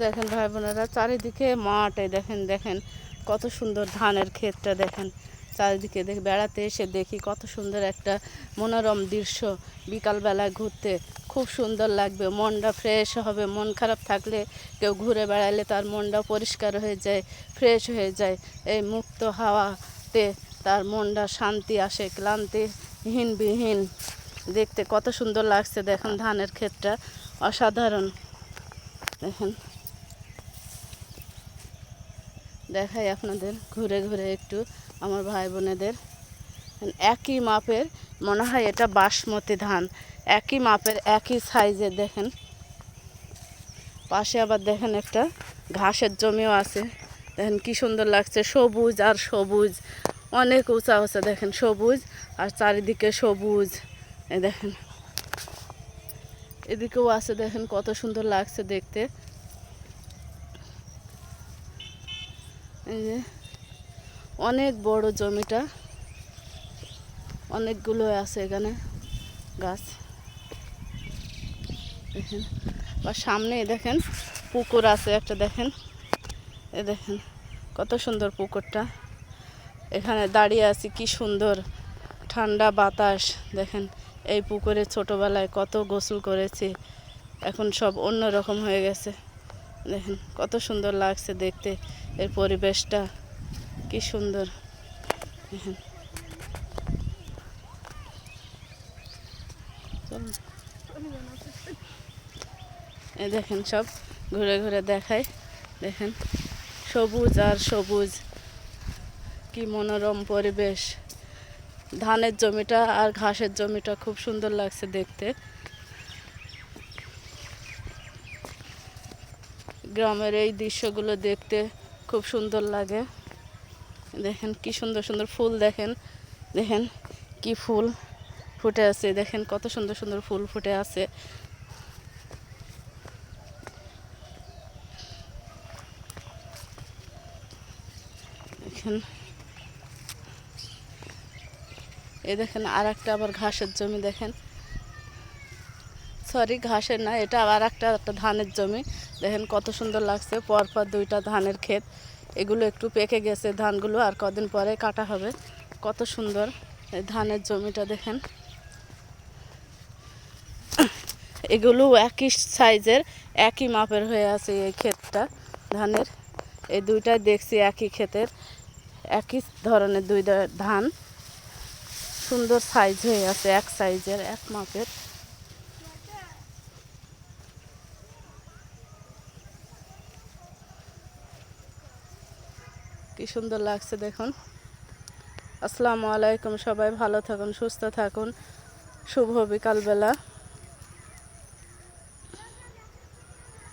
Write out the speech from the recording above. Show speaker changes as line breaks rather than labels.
দেখেন ভাই বোনেরা, চারিদিকে মাঠ। এই দেখেন দেখেন কত সুন্দর ধানের ক্ষেতটা। দেখেন চারিদিকে বেড়াতে এসে দেখি কত সুন্দর একটা মনোরম দৃশ্য। বিকালবেলায় ঘুরতে খুব সুন্দর লাগবে, মনটা ফ্রেশ হবে। মন খারাপ থাকলে কেউ ঘুরে বেড়ালে তার মনটা পরিষ্কার হয়ে যায়, ফ্রেশ হয়ে যায়। এই মুক্ত হাওয়াতে তার মনটা শান্তি আসে, ক্লান্তিহীন দেখতে কত সুন্দর লাগছে। দেখেন ধানের ক্ষেতটা অসাধারণ। দেখেন দেখাই আপনাদের ঘুরে ঘুরে একটু আমার ভাই বোনেদের। একই মাপের, মনে হয় এটা বাসমতি ধান, একই মাপের একই সাইজের। দেখেন পাশে আবার দেখেন একটা ঘাসের জমিও আছে। দেখেন কি সুন্দর লাগছে, সবুজ আর সবুজ, অনেক উঁচা উঁচা। দেখেন সবুজ আর চারিদিকে সবুজ। এই দেখেন এদিকেও আছে, দেখেন কত সুন্দর লাগছে দেখতে। এই যে অনেক বড় জমিটা, অনেকগুলো আছে এখানে গাছ। দেখেন বা সামনে দেখেন পুকুর আছে একটা। দেখেন এ দেখেন কত সুন্দর পুকুরটা। এখানে দাঁড়িয়ে আছি, কি সুন্দর ঠান্ডা বাতাস। দেখেন এই পুকুরে ছোটোবেলায় কত গোসল করেছি, এখন সব অন্য রকম হয়ে গেছে। দেখেন কত সুন্দর লাগছে দেখতে, এর পরিবেশটা কি সুন্দর। দেখেন এই দেখেন সব ঘুরে ঘুরে দেখায়। দেখেন সবুজ আর সবুজ, কি মনোরম পরিবেশ। ধানের জমিটা আর ঘাসের জমিটা খুব সুন্দর লাগছে দেখতে। গ্রামের এই দৃশ্যগুলো দেখতে খুব সুন্দর লাগে। দেখেন কি সুন্দর সুন্দর ফুল। দেখেন দেখেন কি ফুল ফুটে আছে। দেখেন কত সুন্দর সুন্দর ফুল ফুটে আছে। দেখেন এই দেখেন আর একটা আবার ঘাসের জমি। দেখেন সরি ঘাসের না, এটা আবার একটা ধানের জমি। দেখেন কত সুন্দর লাগছে, পরপর দুইটা ধানের ক্ষেত। এগুলো একটু পেকে গেছে ধানগুলো, আর কদিন পরে কাটা হবে। কত সুন্দর এই ধানের জমিটা। দেখেন এগুলো একই সাইজের একই মাপের হয়ে আছে এই ক্ষেতটা ধানের। এই দুইটাই দেখছি একই ক্ষেতের, একই ধরনের দুই ধান, সুন্দর সাইজ হয়ে আছে, এক সাইজের এক মাপের। কি সুন্দর লাগছে দেখুন। আসসালামু আলাইকুম, সবাই ভালো থাকুন, সুস্থ থাকুন, শুভ বিকালবেলা।